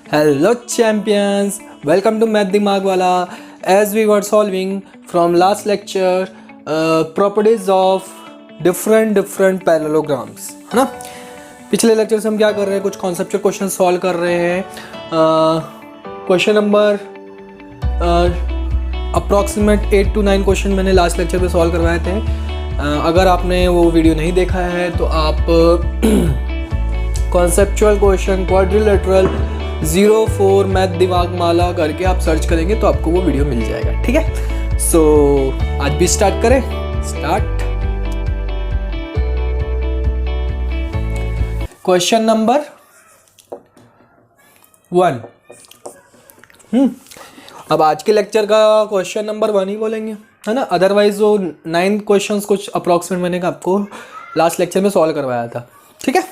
Hello champions, welcome to Math Dimag Wala. As we were solving from last lecture properties of different parallelograms, है ना। पिछले lecture से हम क्या कर रहे हैं, कुछ कॉन्सेप्चुअल क्वेश्चन सॉल्व कर रहे हैं। Question number approximate 8 to 9 question मैंने लास्ट लेक्चर पे सॉल्व करवाए थे। अगर आपने वो वीडियो नहीं देखा है तो आप कॉन्सेप्चुअल क्वेश्चन क्वाड्रिलेटरल 04 मैथ दिमाग माला करके आप सर्च करेंगे तो आपको वो वीडियो मिल जाएगा, ठीक है। सो आज भी स्टार्ट करें। स्टार्ट। Question number 1। अब आज के लेक्चर का क्वेश्चन नंबर 1 ही बोलेंगे, है ना। अदरवाइज वो 9 क्वेश्चंस कुछ अप्रॉक्सीमेट मैंने आपको लास्ट लेक्चर में सॉल्व करवाया था, ठीक है।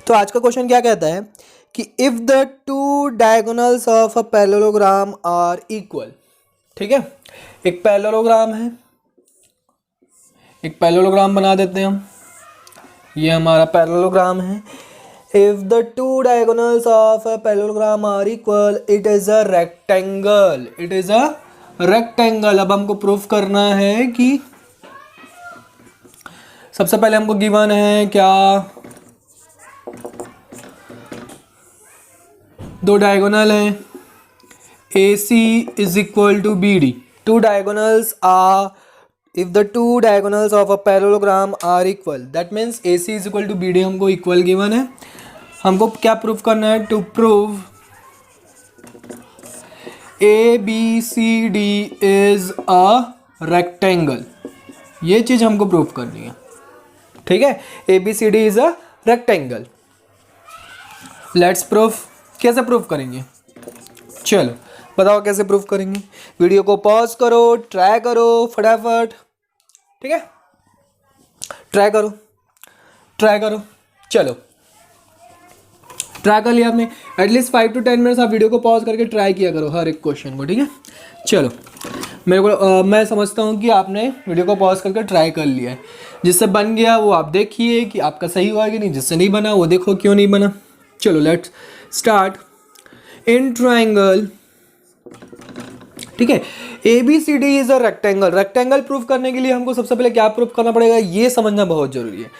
तो आज का क्वेश्चन क्या कहता है कि if the two diagonals of a parallelogram are equal, ठीक है। एक पैरेललोग्राम है, एक पैरेललोग्राम बना देते हैं हम। ये हमारा पैरेललोग्राम है। If the two diagonals of a parallelogram are equal it is a rectangle. It is a rectangle. अब हमको प्रूफ करना है कि सबसे पहले हमको गिवन है क्या, दो डायगोनल हैं, AC is equal to BD. Two diagonals are, if the two diagonals of a parallelogram are equal, that means AC is equal to BD हमको इक्वल गिवन है। हमको क्या प्रूफ करना है? To prove ABCD is a rectangle। ये चीज हमको proof करनी है, ठीक है। ABCD is a rectangle। Let's proof. कैसे प्रूफ करेंगे? चलो बताओ कैसे प्रूफ करेंगे। वीडियो को पॉज करो, ट्राई करो फटाफट, ठीक है। ट्राई करो। चलो ट्राई कर लिया आपने। एटलीस्ट 5 to 10 मिनट्स आप वीडियो को पॉज करके ट्राई किया करो हर एक क्वेश्चन को, ठीक है। चलो मेरे को मैं समझता हूँ कि आपने वीडियो को पॉज करके ट्राई कर लिया है। जिससे बन गया वो आप देखिए कि आपका सही हुआ कि नहीं, जिससे नहीं बना वो देखो क्यों नहीं बना। चलो लेट्स स्टार्ट। इन ट्राइंगल, ठीक है, ABCD is a rectangle. Rectangle proof करने के लिए हमको सबसे पहले क्या प्रूफ करना पड़ेगा, ये समझना बहुत जरूरी है।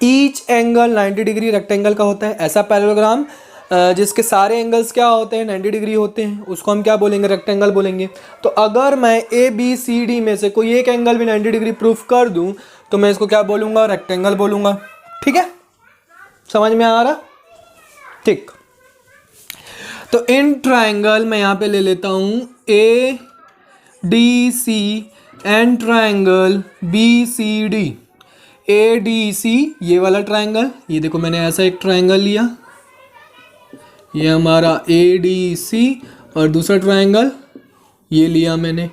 ईच एंगल 90 डिग्री रेक्टेंगल का होता है। ऐसा पैरेललोग्राम जिसके सारे एंगल्स क्या होते हैं, 90 डिग्री होते हैं, उसको हम क्या बोलेंगे, रेक्टेंगल बोलेंगे। तो अगर मैं ABCD में से कोई एक एंगल भी 90 डिग्री प्रूफ कर दूं तो मैं इसको क्या बोलूंगा, रेक्टेंगल बोलूंगा, ठीक है। समझ में आ रहा? ठीक। तो इन ट्राइंगल मैं यहाँ पे ले लेता हूँ ADC and triangle BCD। ADC ये वाला ट्राइंगल, ये देखो मैंने ऐसा एक ट्राइंगल लिया, ये हमारा ADC, और दूसरा ट्राइंगल ये लिया मैंने,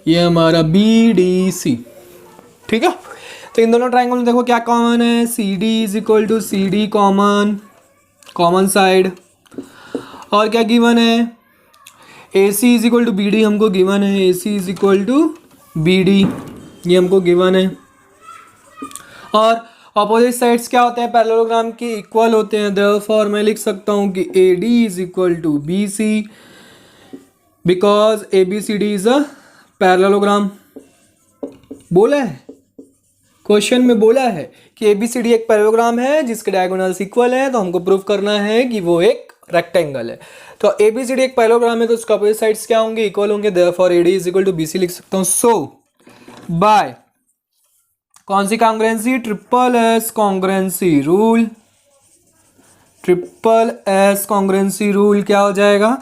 ये हमारा BDC, ठीक है। तो इन दोनों ट्राइंगल में देखो क्या कॉमन है, CD is equal to CD common side. और क्या गिवन है, AC is equal to BD हमको गिवन है। AC is equal to BD ये हमको गिवन है। और अपोजिट साइड्स क्या होते हैं, पैरेललोग्राम के इक्वल होते हैं। देयरफॉर मैं लिख सकता हूँ कि AD is equal to BC because ABCD is a parallelogram. बोला है क्वेश्चन में, बोला है कि ABCD एक पैरेललोग्राम है जिसके डायगोनल्स इक्वल है। तो हमको प्रूफ करना है कि वो एक रेक्टेंगल है। तो ABCD एक पैरेललोग्राम है तो उसके अपोजिट साइड्स क्या होंगे, इक्वल होंगे। Therefore AD is equal to BC लिख सकता हूँ। सो बाय कौन सी congruency, triple S congruency rule. Triple S congruency rule क्या हो जाएगा,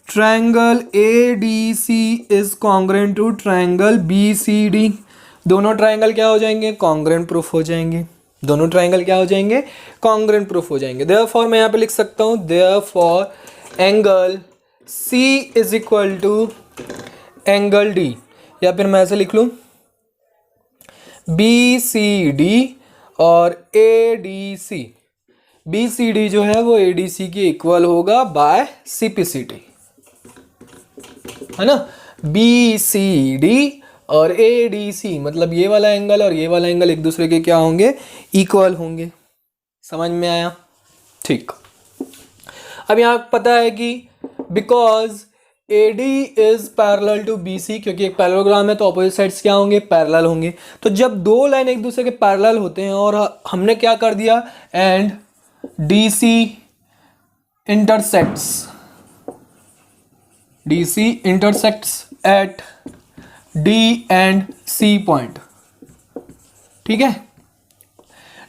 triangle ADC is congruent to triangle BCD। दोनों ट्रायंगल क्या हो जाएंगे, कॉन्ग्रुएंट प्रूफ हो जाएंगे। दोनों ट्रायंगल क्या हो जाएंगे, कॉन्ग्रुएंट प्रूफ हो जाएंगे। देयरफॉर मैं यहाँ पे लिख सकता हूँ, therefore angle C is equal to angle D, या फिर मैं ऐसे लिख लूँ BCD और ADC। BCD जो है वो ADC के इक्वल होगा बाय CPCD, है ना। BCD और ADC मतलब ये वाला एंगल और ये वाला एंगल एक दूसरे के क्या होंगे, इक्वल होंगे। समझ में आया? ठीक। अब यहाँ पता है कि because AD is parallel to BC, क्योंकि एक पैरेललोग्राम है तो ऑपोजिट साइड्स क्या होंगे, पैरेलल होंगे। तो जब दो लाइन एक दूसरे के पैरेलल होते हैं और हमने क्या कर दिया, and DC intersects at D and C point. ठीक है,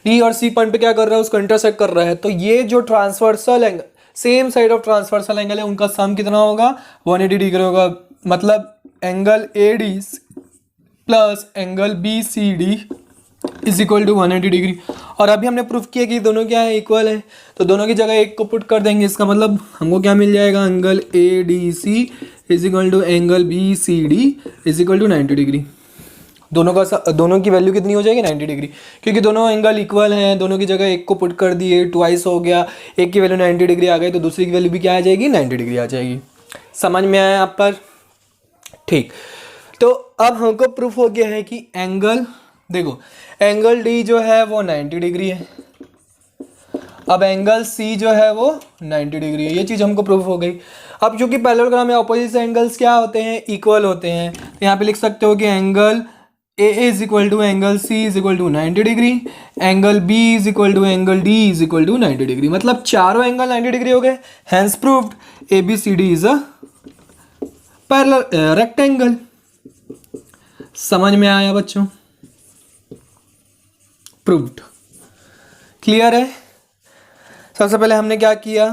D और C पॉइंट पे क्या कर रहा है, उसको इंटरसेक्ट कर रहा है। तो ये जो transversal angle, same side of transversal angle है, उनका सम कितना होगा, 180 डिग्री होगा। मतलब angle AD plus angle BCD is equal to 180 degree. और अभी हमने प्रूफ किया कि दोनों क्या है, इक्वल है, तो दोनों की जगह एक को पुट कर देंगे। इसका मतलब हमको क्या मिल जाएगा, angle ADC is equal to angle BCD is equal to 90 degree. दोनों की वैल्यू कितनी हो जाएगी, 90 डिग्री, क्योंकि दोनों एंगल इक्वल हैं। दोनों की जगह एक को पुट कर दिए, ट्वाइस हो गया, एक की वैल्यू 90 डिग्री आ गई तो दूसरी की वैल्यू भी क्या आ जाएगी, 90 डिग्री आ जाएगी। समझ में आया आप पर? ठीक, तो अब हमको प्रूफ हो गया है कि एंगल, देखो एंगल D जो है वो 90 डिग्री है, अब एंगल C जो है वो 90 डिग्री है। ये चीज़ हमको प्रूफ हो गई। अब चूंकि पैरेललोग्राम में ऑपोजिट एंगल्स क्या होते हैं, इक्वल होते हैं, तो यहाँ पे लिख सकते हो कि angle A is equal to angle C is equal to 90 degree, angle B is equal to angle D is equal to 90 degree. मतलब चारों एंगल 90 डिग्री हो गए। Hence proved ABCD is a parallel rectangle. समझ में आया बच्चों? Proved, clear है। सबसे पहले हमने क्या किया,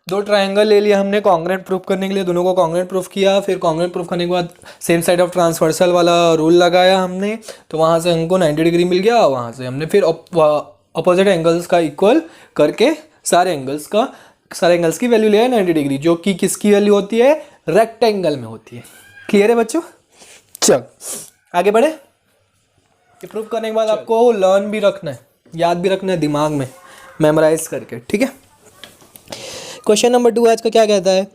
दो ट्रायंगल ले लिया हमने कॉन्ग्रुएंट प्रूफ करने के लिए, दोनों को कॉन्ग्रुएंट प्रूफ किया। फिर कॉन्ग्रुएंट प्रूफ करने के बाद सेम साइड ऑफ ट्रांसवर्सल वाला रूल लगाया हमने, तो वहाँ से हमको 90 डिग्री मिल गया। वहाँ से हमने फिर अपोजिट एंगल्स का इक्वल करके सारे एंगल्स की वैल्यू लिया 90 डिग्री, जो कि किसकी वैल्यू होती है, रेक्टेंगल में होती है। क्लियर है बच्चों? चल आगे बढ़े। ये प्रूफ करने के बाद आपको लर्न भी रखना है, याद भी रखना है दिमाग में, मेमोराइज करके। ठीक है, क्वेश्चन नंबर 2 आज का क्या कहता है,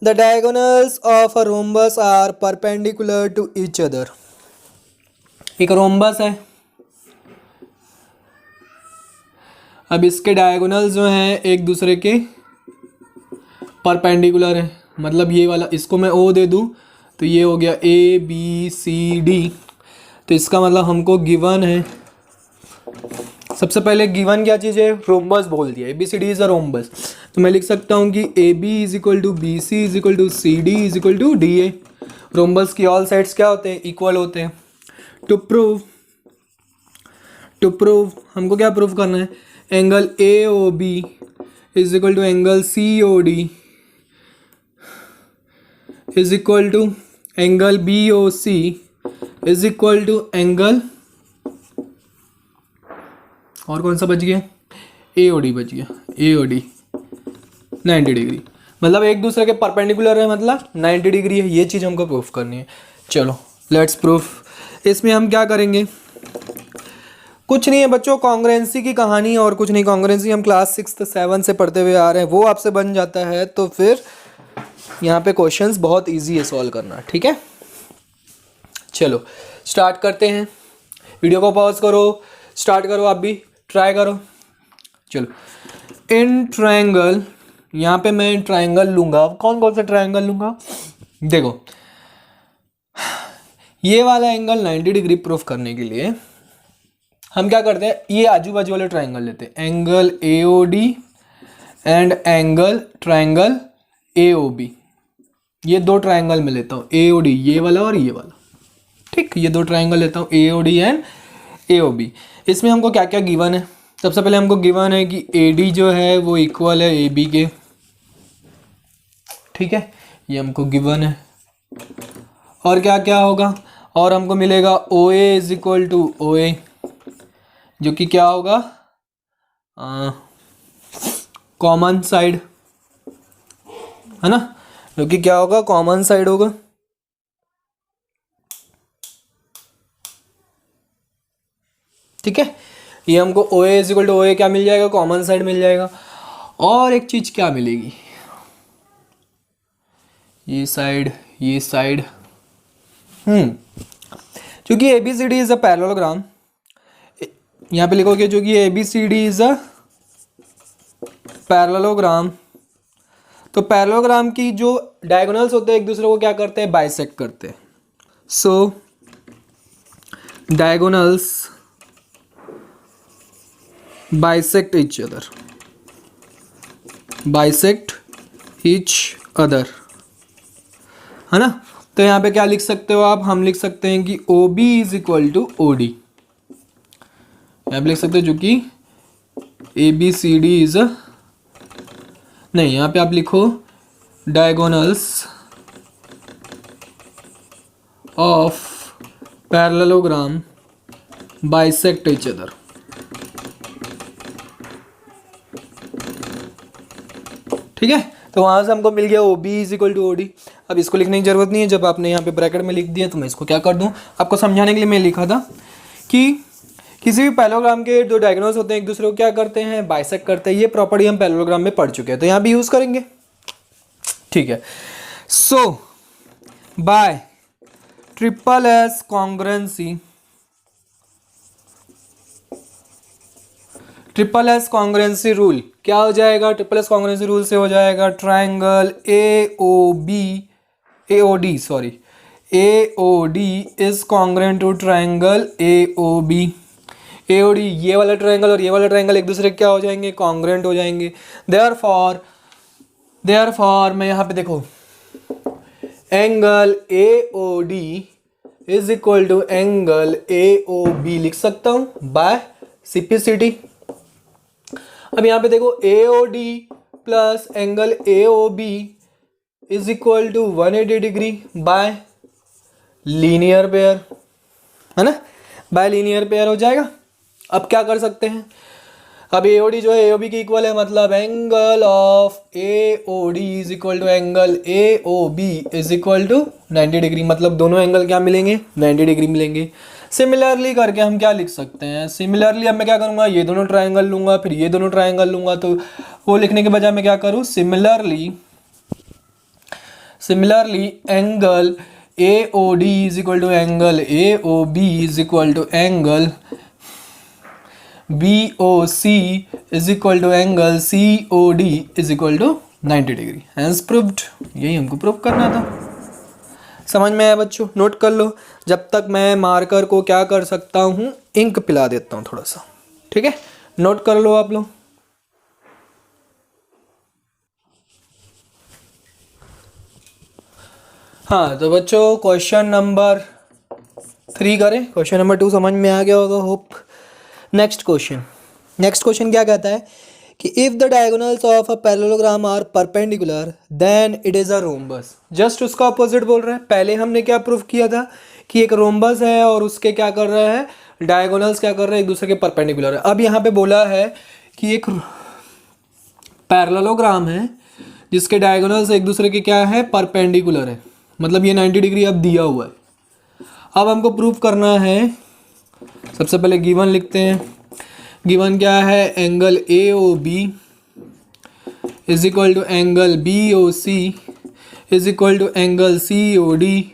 the diagonals of a rhombus are perpendicular to each other. एक रोम्बस है, अब इसके डायगोनल्स जो हैं एक दूसरे के परपेंडिकुलर है। मतलब ये वाला, इसको मैं O दे दूं तो ये हो गया ABCD। तो इसका मतलब हमको गिवन है, सबसे पहले गिवन क्या चीज़ है, रोम्बस बोल दिया, ABCD इज अ रोम्बस। तो मैं लिख सकता हूँ कि AB is equal to BC is equal to CD is equal to DA। Rhombus की ऑल साइड्स क्या होते हैं, इक्वल होते हैं। टू प्रूव हमको क्या प्रूव करना है, angle AOB is equal to angle COD is equal to angle BOC is equal to angle, और कौन सा बच गया, AOD बच गया, AOD 90 डिग्री। मतलब एक दूसरे के परपेंडिकुलर है, मतलब 90 डिग्री है। ये चीज़ हमको प्रूफ करनी है। चलो लेट्स प्रूफ। इसमें हम क्या करेंगे, कुछ नहीं है बच्चों, कॉन्ग्रुएंसी की कहानी और कुछ नहीं। कॉन्ग्रुएंसी हम क्लास 6 7 से पढ़ते हुए आ रहे हैं, वो आपसे बन जाता है। तो फिर यहाँ पे क्वेश्चंस बहुत इजी है सॉल्व करना। ठीक है, चलो स्टार्ट करते हैं। वीडियो को पॉज करो, स्टार्ट करो, आप भी ट्राई करो। चलो, इन ट्रायंगल, यहाँ पे मैं ट्रायंगल लूँगा। कौन कौन सा ट्रायंगल लूँगा, देखो ये वाला एंगल 90 डिग्री प्रूफ करने के लिए हम क्या करते हैं, ये आजू बाजू वाले ट्रायंगल लेते हैं, angle AOD and angle triangle AOB। ये दो ट्रायंगल में लेता हूँ, AOD ये वाला और ये वाला। ठीक, ये दो ट्रायंगल लेता हूँ, AOD एंड AOB। इसमें हमको क्या क्या गिवन है, सबसे पहले हमको गिवन है कि AD जो है वो इक्वल है AB के। ठीक है, ये हमको गिवन है। और क्या क्या होगा, और हमको मिलेगा OA is equal to OA, जो कि क्या होगा, कॉमन साइड है ना, जो कि क्या होगा, कॉमन साइड होगा। ठीक है, ये हमको OA is equal to OA क्या मिल जाएगा, कॉमन साइड मिल जाएगा। और एक चीज क्या मिलेगी, ये साइड, ये साइड। क्योंकि ABCD इज अ पैरेललोग्राम, यहाँ पे लिखोगे जो कि ABCD इज अ पैरेललोग्राम, तो पैरेललोग्राम की जो डायगोनल्स होते हैं एक दूसरे को क्या करते हैं, बाइसेक्ट करते हैं. सो डायगोनल्स बाइसेक्ट ईच अदर, है ना. तो यहाँ पे क्या लिख सकते हो आप, हम लिख सकते हैं कि O B is equal to O D. यहाँ पे लिख सकते हो जो कि A B C D is नहीं, यहाँ पे आप लिखो diagonals of parallelogram bisect each other. ठीक है, तो वहां से हमको मिल गया O B is equal to O D. अब इसको लिखने की जरूरत नहीं है, जब आपने यहाँ पे ब्रैकेट में लिख दिया तो मैं इसको क्या कर दूं, आपको समझाने के लिए मैं लिखा था कि किसी भी पैरेललोग्राम के दो डायगोनल्स होते हैं एक दूसरे को क्या करते हैं, बाइसेक्ट करते हैं. ये प्रॉपर्टी हम पैरेललोग्राम में पढ़ चुके हैं तो यहाँ भी यूज करेंगे. ठीक है, so by triple S congruency, triple S congruency rule क्या हो जाएगा, ट्रिपल एस कॉन्ग्रुएंसी रूल से हो जाएगा triangle A O D is congruent to triangle A O B. A O D, ये वाला ट्राइंगल और ये वाला ट्राइंगल एक दूसरे क्या हो जाएंगे, कॉन्ग्रुएंट हो जाएंगे. देयरफॉर मैं यहाँ पे देखो angle A O D is equal to angle A O B लिख सकता हूँ बाय सिंप्लिसिटी. अब यहाँ पे देखो A O D plus angle A O B is equal to 180 degree by linear pair, है ना, बाय लीनियर पेयर हो जाएगा. अब क्या कर सकते हैं, अब ए ओ डी जो है ए ओ बी की इक्वल है, मतलब angle of A O D is equal to angle A O B is equal to 90 degree. मतलब दोनों एंगल क्या मिलेंगे, 90 डिग्री मिलेंगे. सिमिलरली करके हम क्या लिख सकते हैं, सिमिलरली अब मैं क्या करूँगा, ये दोनों ट्राइंगल लूँगा फिर ये दोनों ट्राइंगल लूँगा, तो वो लिखने के बजाय मैं क्या करूँ, similarly angle A O D is equal to angle A O B is equal to angle B O C is equal to angle C O D is equal to 90 degree. Hence proved. यही हमको prove करना था. समझ में आया बच्चों, note कर लो. जब तक मैं मार्कर को क्या कर सकता हूँ, इंक पिला देता हूँ थोड़ा सा. ठीक है, नोट कर लो आप लोग. हाँ तो बच्चों क्वेश्चन नंबर 3 करें. क्वेश्चन नंबर 2 समझ में आ गया होगा होप. नेक्स्ट क्वेश्चन क्या कहता है कि if the diagonals of a parallelogram are perpendicular then it is a rhombus. Just उसका अपोजिट बोल रहा है. पहले हमने क्या प्रूव किया था कि एक रोम्बस है और उसके क्या कर रहा है, डायगोनल्स क्या कर रहे हैं, एक दूसरे के परपेंडिकुलर है. अब यहाँ पे बोला है कि एक पैरेललोग्राम है जिसके डायगोनल्स एक दूसरे के क्या है, परपेंडिकुलर है. मतलब ये 90 डिग्री अब दिया हुआ है. अब हमको प्रूव करना है. सबसे पहले गिवन लिखते हैं. गिवन क्या है, angle A O B is equal to angle B O C is equal to angle C O D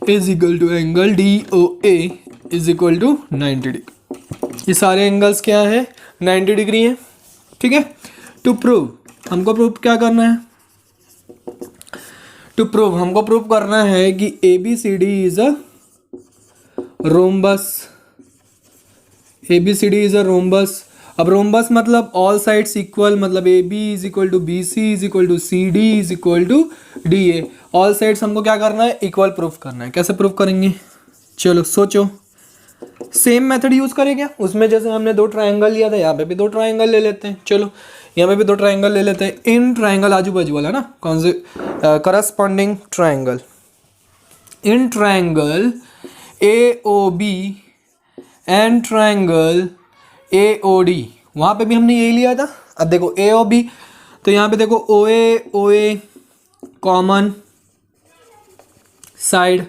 is equal to angle D O A is equal to 90 degree. ये सारे angles क्या है, 90 degree है. ठीक है, to prove हमको prove क्या करना है, हमको प्रूव करना है कि A B C D is a rhombus. A B C D is a rhombus. अब रोम्बस मतलब ऑल साइड्स इक्वल, मतलब A B is equal to B C is equal to C D is equal to D A. All sides हमको क्या करना है, equal proof करना है. कैसे प्रूफ करेंगे, चलो सोचो. सेम मेथड यूज करेंगे. उसमें जैसे हमने 2 ट्राइंगल लिया था, यहाँ पे भी 2 ट्राइंगल ले लेते हैं. चलो यहाँ पे भी 2 ट्राइंगल ले लेते हैं. इन ट्राइंगल आजू बाजू वाला ना, कौन से corresponding triangle. In triangle A O B and triangle A O D, वहाँ पे भी हमने यही लिया था. अब देखो ए ओ बी, तो यहाँ पे देखो ओ ए कॉमन साइड,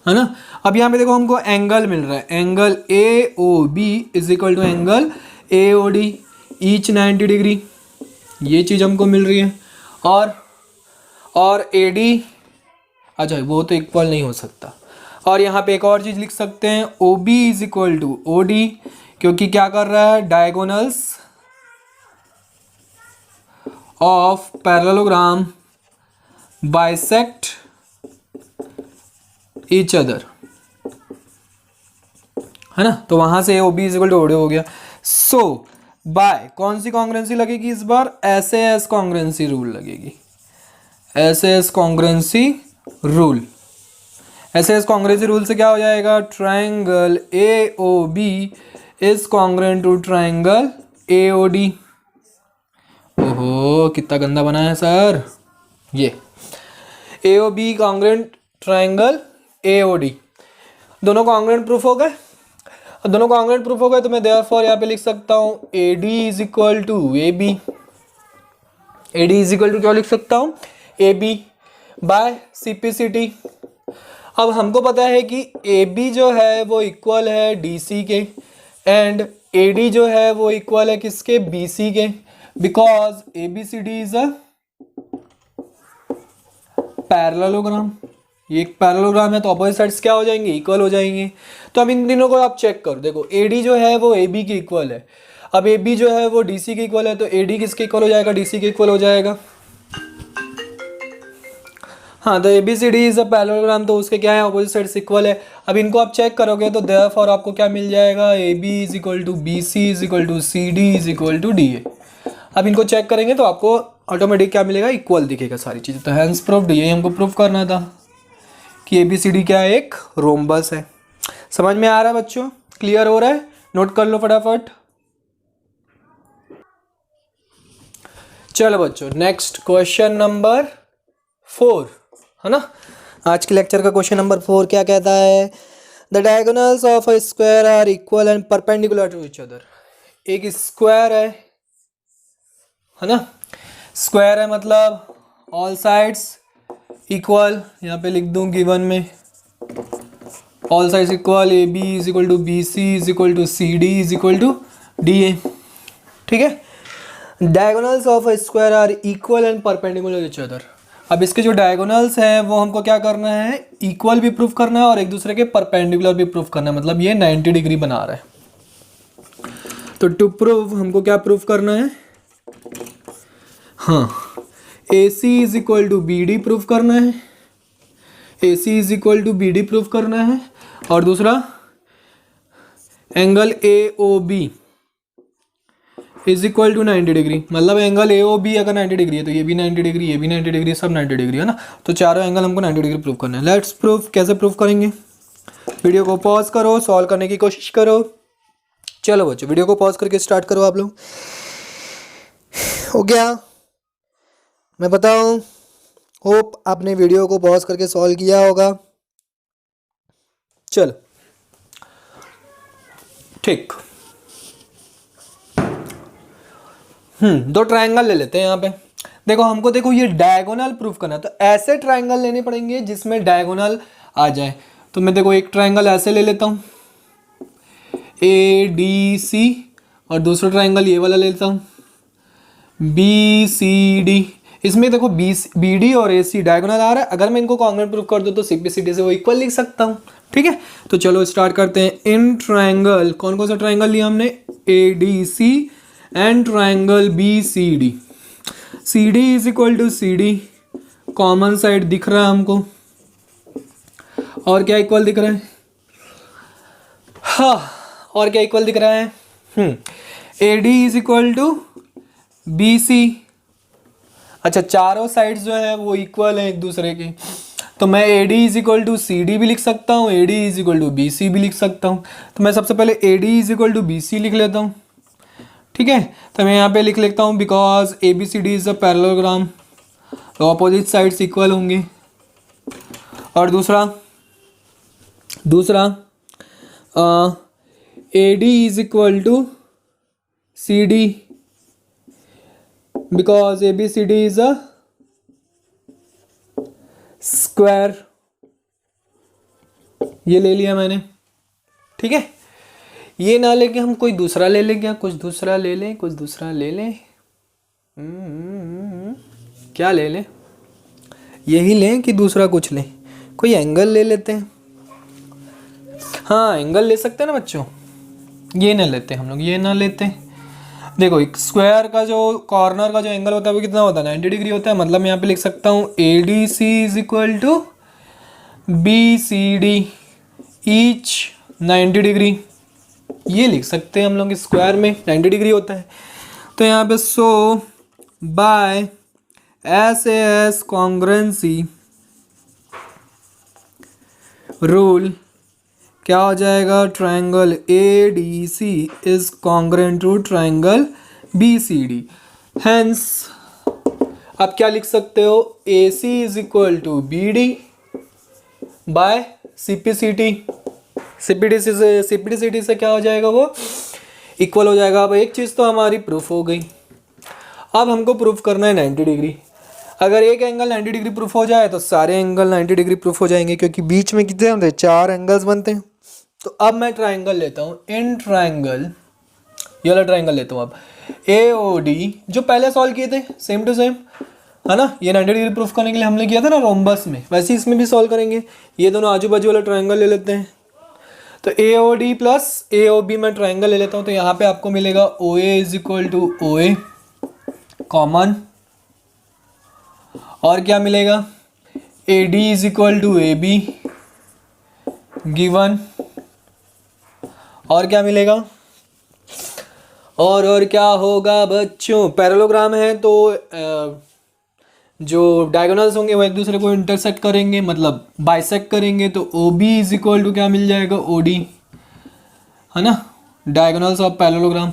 है ना. अब यहाँ पे देखो हमको एंगल मिल रहा है, angle A O B is equal to angle A O D each 90 degree. ये चीज़ हमको मिल रही है. और ए डी, अच्छा वो तो इक्वल नहीं हो सकता. और यहाँ पे एक और चीज़ लिख सकते हैं, O B is equal to O D, क्योंकि क्या कर रहा है, diagonals of parallelogram bisect each other, है ना। तो वहां से OB is equal to OD हो गया। सो बाय कौन सी कॉन्ग्रुएंसी लगेगी इस बार? SAS कॉन्ग्रुएंसी रूल लगेगी। SAS congruency rule, SAS congruency rule से क्या हो जाएगा? Triangle AOB is congruent to triangle AOD। ओहो कितना गंदा बना है सर। ये AOB कॉन्ग्रुएंट ट्राइंगल AOD, दोनों कॉन्ग्रुएंट प्रूफ हो गए। दोनों कॉन्ग्रुएंट प्रूफ हो गए तो मैं देयरफॉर यहाँ पे लिख सकता हूँ AD is equal to AB। AD is equal to क्या लिख सकता हूँ? AB by CPCT। अब हमको पता है कि AB जो है वो इक्वल है DC के एंड AD जो है वो इक्वल है किसके? BC के, because ABCD is a parallelogram. ये एक पैरेललोग्राम है तो अपोजिट साइड्स क्या हो जाएंगे? इक्वल हो जाएंगे। तो अब इन तीनों को आप चेक करो, देखो AD जो है वो AB की इक्वल है, अब AB जो है वो DC की इक्वल है, तो AD किसके इक्वल हो जाएगा? DC के इक्वल हो जाएगा। हाँ तो ABCD इज अ पैरेललोग्राम, तो उसके क्या है? अपोजिट साइड्स इक्वल है। अब इनको आप चेक करोगे तो देयरफॉर आपको क्या मिल जाएगा? AB is equal to BC is equal to CD is equal to DA। अब इनको चेक करेंगे तो आपको ऑटोमेटिक क्या मिलेगा? इक्वल दिखेगा सारी चीज़ें। तो हैंस प्रूफ्ड, ये हमको प्रूफ करना था कि ABCD क्या है? एक रोम्बस है। समझ में आ रहा है बच्चों? क्लियर हो रहा है? नोट कर लो फटाफट। चलो बच्चों नेक्स्ट क्वेश्चन नंबर 4, है ना। आज के लेक्चर का क्वेश्चन नंबर 4 क्या कहता है? The diagonals of a square are equal and perpendicular to each other. एक स्क्वायर है ना। स्क्वायर है मतलब ऑल साइड्स इक्वल, यहाँ पे लिख दूं गिवन में all sides equal, AB is equal to BC is equal to CD is equal to DA। ठीक है, diagonals of a square are equal and perpendicular each other. अब इसके जो डायगोनल्स हैं वो हमको क्या करना है? इक्वल भी प्रूफ करना है और एक दूसरे के परपेंडिकुलर भी प्रूफ करना है, मतलब ये 90 डिग्री बना रहा है। तो टू प्रूव हमको क्या प्रूफ करना है? हाँ, AC is equal to BD proof करना है, AC is equal to BD proof करना है, और दूसरा angle AOB is equal to 90 degree, मतलब एंगल AOB अगर 90 डिग्री है तो ये भी 90 डिग्री, ये भी 90 डिग्री, सब 90 डिग्री है ना। तो चारों एंगल हमको 90 डिग्री प्रूफ करना है। लेट्स प्रूफ, कैसे प्रूफ करेंगे? वीडियो को पॉज करो, सॉल्व करने की कोशिश करो। चलो बच्चों वीडियो को पॉज करके स्टार्ट करो आप लोग। हो गया? मैं बताऊं, होप आपने वीडियो को पॉज करके सॉल्व किया होगा। चलो ठीक, दो ट्रायंगल ले लेते हैं यहाँ पे। देखो हमको, देखो ये डायगोनल प्रूफ करना है तो ऐसे ट्रायंगल लेने पड़ेंगे जिसमें डायगोनल आ जाए। तो मैं देखो एक ट्रायंगल ऐसे ले लेता हूँ ADC, और दूसरा ट्रायंगल ये वाला ले लेता हूँ BCD। इसमें देखो BD और AC डायगोनल आ रहा है, अगर मैं इनको कॉन्ग्रुएंट प्रूफ कर दूँ तो CPCD से वो इक्वल लिख सकता हूँ। ठीक है, तो चलो स्टार्ट करते हैं। इन ट्रायंगल, कौन कौन सा ट्रायंगल लिया हमने? ADC and triangle BCD। CD is equal to CD, common side दिख रहा है हमको, और क्या इक्वल दिख रहा है? हाँ, और क्या इक्वल दिख रहा है? AD is equal to BC। अच्छा, चारों साइड्स जो है वो इक्वल है एक दूसरे के, तो मैं AD is equal to CD भी लिख सकता हूँ, AD is equal to BC भी लिख सकता हूँ। तो मैं सबसे पहले AD is equal to BC लिख लेता हूँ। ठीक है, तो मैं यहाँ पे लिख लेता हूँ because ABCD is a parallelogram, तो अपोजिट साइड्स इक्वल होंगे। और दूसरा AD is equal to CD because ABCD is a square, ये ले लिया मैंने। ठीक है, ये ना लेके हम कोई दूसरा ले लें क्या? कुछ दूसरा ले लें, कुछ दूसरा ले लें। क्या ले लें? यही लें कि दूसरा कुछ लें? कोई एंगल ले लेते हैं। हाँ, एंगल ले सकते हैं ना बच्चों। ये ना लेते हम लोग, ये ना लेते। देखो एक स्क्वायर का जो कॉर्नर का जो एंगल होता है वो कितना होता है 90 डिग्री होता है। मतलब मैं यहाँ पे लिख सकता हूँ ADC is equal to BCD each 90 degree, ये लिख सकते हैं हम लोग। स्क्वायर में 90 डिग्री होता है। तो यहाँ पे so by SAS congruency rule क्या हो जाएगा, triangle ADC is congruent to triangle BCD। Hence आप क्या लिख सकते हो, AC is equal to BD by CPCT। CPCT से क्या हो जाएगा, वो इक्वल हो जाएगा। अब एक चीज़ तो हमारी प्रूफ हो गई। अब हमको प्रूफ करना है 90 डिग्री। अगर एक एंगल 90 डिग्री प्रूफ हो जाए तो सारे एंगल 90 डिग्री प्रूफ हो जाएंगे, क्योंकि बीच में कितने होते हैं, 4 एंगल्स बनते हैं। तो अब मैं ट्रायंगल लेता हूँ, इन ट्रायंगल ये वाला ट्रायंगल लेता हूँ अब AOD, जो पहले सॉल्व किए थे सेम टू सेम, है ना। ये 90 डिग्री प्रूफ करने के लिए हमने किया था ना रोम्बस में, वैसे इसमें भी सॉल्व करेंगे। ये दोनों आजू बाजू वाला ट्रायंगल ले लेते हैं। तो AOD प्लस AOB मैं ट्रायंगल ले लेता हूँ। तो यहाँ पे आपको मिलेगा OA is equal to OA common, और क्या मिलेगा AD is equal to AB given, और क्या मिलेगा, और क्या होगा बच्चों, पैरेललोग्राम है तो जो डायगोनल्स होंगे वो एक दूसरे को इंटरसेक्ट करेंगे, मतलब बाइसेक्ट करेंगे। तो OB इज इक्वल टू क्या मिल जाएगा, OD, है ना, डायगोनल्स ऑफ पैरेललोग्राम।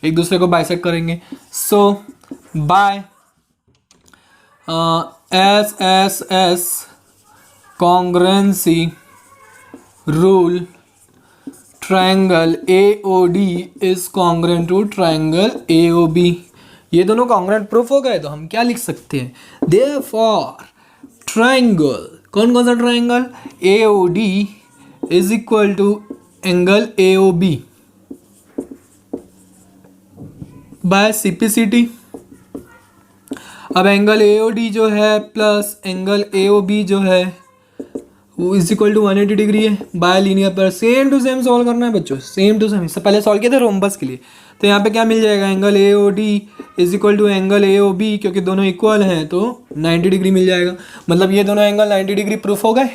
एक दूसरे को बाइसेक्ट करेंगे। So by SSS congruency rule triangle AOD is congruent to triangle AOB। ये दोनों कॉन्ग्रुएंट प्रूफ हो गए। तो हम क्या लिख सकते हैं, देयरफॉर ट्रायंगल, कौन कौन सा triangle, AOD is equal to angle AOB by CPCT। अब एंगल AOD जो है प्लस एंगल AOB जो है वो इज इक्वल टू 180 डिग्री है by linear pair. Same to same solve करना है बच्चों, सेम टू सेम। इससे पहले सॉल्व किए थे रोम्बस के लिए। तो यहाँ पे क्या मिल जाएगा, angle AOD is equal to angle AOB, क्योंकि दोनों इक्वल हैं तो 90 डिग्री मिल जाएगा। मतलब ये दोनों एंगल 90 डिग्री प्रूफ हो गए।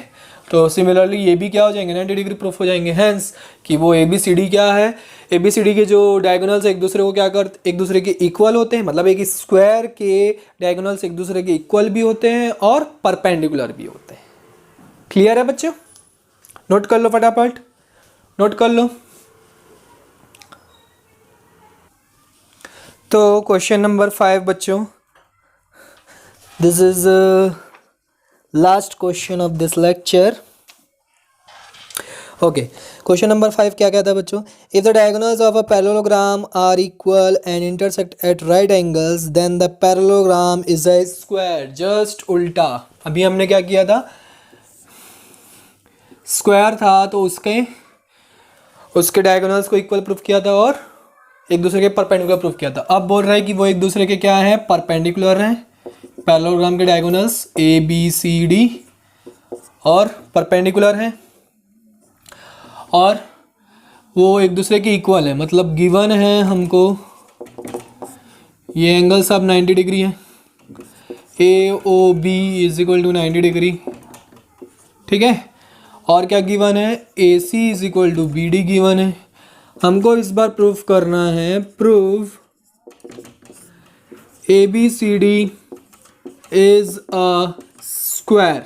तो सिमिलरली ये भी क्या हो जाएंगे, 90 डिग्री प्रूफ हो जाएंगे। हेंस कि वो ABCD क्या है, ABCD के जो डायगोनल्स एक दूसरे को क्या करते, एक दूसरे के इक्वल होते हैं। मतलब एक स्क्वायर के डायगोनल्स एक दूसरे के इक्वल भी होते हैं और परपेंडिकुलर भी होते हैं। क्लियर है बच्चों, नोट कर लो फटाफट, नोट कर लो। तो क्वेश्चन नंबर 5 बच्चों, this is last question of this lecture. Okay, question number 5 क्या कहता है बच्चों, if the diagonals of a parallelogram are equal and intersect at right angles then the parallelogram is a square. Just उल्टा, अभी हमने क्या किया था, स्क्वायर था तो उसके डायगोनल्स को इक्वल प्रूफ किया था और एक दूसरे के परपेंडिकुलर प्रूफ किया था। अब बोल रहा है कि वो एक दूसरे के क्या है, परपेंडिकुलर हैं। पैरेललोग्राम के डायगोनल्स ABCD और परपेंडिकुलर हैं और वो एक दूसरे के इक्वल है। मतलब गिवन है हमको ये एंगल सब 90 डिग्री है, AOB is equal to 90 degree, ठीक है। और क्या गिवन है, AC is equal to BD given है। हमको इस बार प्रूफ करना है, proof ABCD is a square.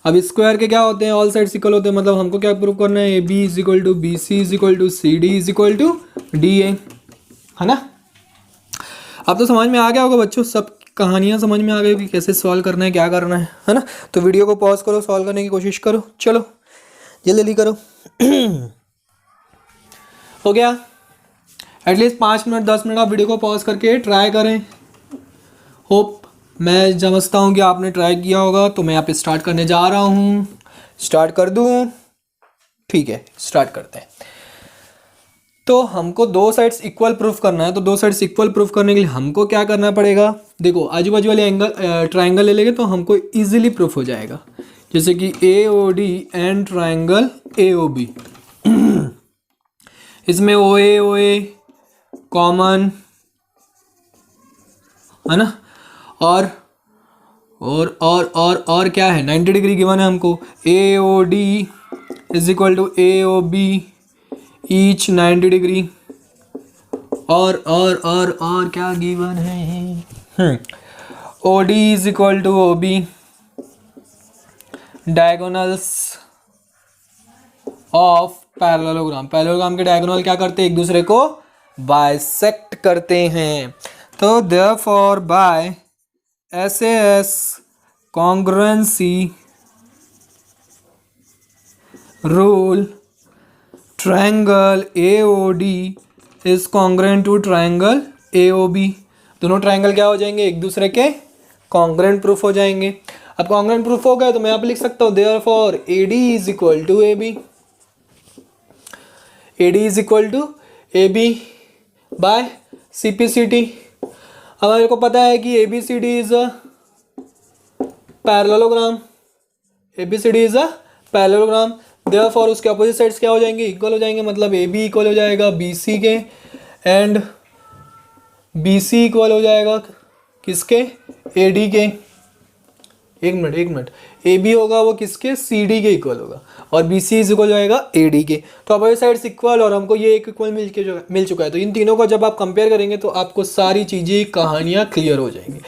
अब स्क्वायर के क्या होते हैं, ऑल साइड्स इक्वल होते हैं। मतलब हमको क्या प्रूफ करना है, AB is equal to BC is equal to CD is equal to DA, है ना। अब तो समझ में आ गया होगा बच्चों, सब कहानियाँ समझ में आ गई कि कैसे सॉल्व करना है, क्या करना है ना। तो वीडियो को पॉज करो, सॉल्व करने की कोशिश करो, चलो जल्दी जल्दी करो। हो गया, एटलीस्ट 5 मिनट 10 मिनट आप वीडियो को पॉज करके ट्राई करें। होप, मैं समझता हूँ कि आपने ट्राई किया होगा। तो मैं यहाँ पे स्टार्ट करने जा रहा हूँ, स्टार्ट कर दूँ, ठीक है स्टार्ट करते हैं। तो हमको दो साइड्स इक्वल प्रूफ करना है। तो दो साइड्स इक्वल प्रूफ करने के लिए हमको क्या करना पड़ेगा, देखो आजू बाजू वाले एंगल ट्रायंगल ले लेंगे तो हमको इजीली प्रूफ हो जाएगा, जैसे कि AOD एंड ट्रायंगल AOB। इसमें OA कॉमन है ना, और क्या है, 90 डिग्री गिवन है हमको। AOD is equal to AOB each 90 degree. और क्या गिवन है, OD is equal to OB, diagonals of parallelogram. Parallelogram के डायगोनल क्या करते हैं, एक दूसरे को बाइसेक्ट करते हैं। तो therefore by SAS congruency rule triangle AOD is congruent to triangle AOB। दोनों ट्रायंगल क्या हो जाएंगे, एक दूसरे के कॉन्ग्रुएंट प्रूफ हो जाएंगे। अब कॉन्ग्रुएंट प्रूफ हो गया तो मैं यहाँ पे लिख सकता हूँ therefore AD is equal to AB, AD is equal to AB by CPCT। अब मेरे को पता है कि ABCD is a parallelogram, ABCD is a parallelogram. Therefore उसके अपोजिट साइड्स क्या हो जाएंगे, इक्वल हो जाएंगे। मतलब AB इक्वल हो जाएगा BC के एंड BC इक्वल हो जाएगा किसके, AD के। एक मिनट AB होगा वो किसके, CD के इक्वल होगा, और BC इज इक्वल हो जाएगा AD के। तो अपोजिट साइड्स इक्वल और हमको ये एक इक्वल मिल चुका है। तो इन तीनों को जब आप कंपेयर करेंगे तो आपको सारी चीज़ें, कहानियाँ क्लियर हो जाएंगी।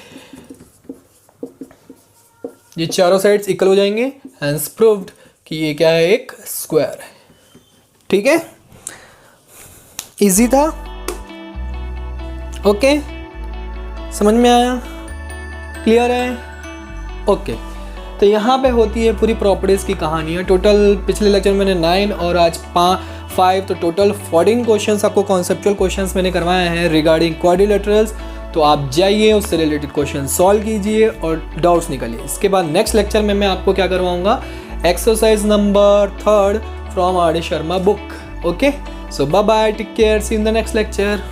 ये चारों साइड्स इक्वल हो जाएंगे, हेंस प्रूव्ड कि ये क्या है, एक स्क्वायर है। ठीक है, इजी था, ओके, समझ में आया, क्लियर है, ओके। तो यहाँ पे होती है पूरी प्रॉपर्टीज़ की कहानियाँ। टोटल पिछले लेक्चर में मैंने 9 और आज 5, तो टोटल 14 क्वेश्चंस आपको कॉन्सेप्चुअल क्वेश्चंस मैंने करवाए हैं रिगार्डिंग क्वाड्रिलेटरल्स। तो आप जाइए, उससे रिलेटेड क्वेश्चन सॉल्व कीजिए और डाउट्स निकालिए। इसके बाद नेक्स्ट लेक्चर में मैं आपको क्या करवाऊंगा, exercise number 3 from R D Sharma book. Okay, so bye bye, take care, see in the next lecture.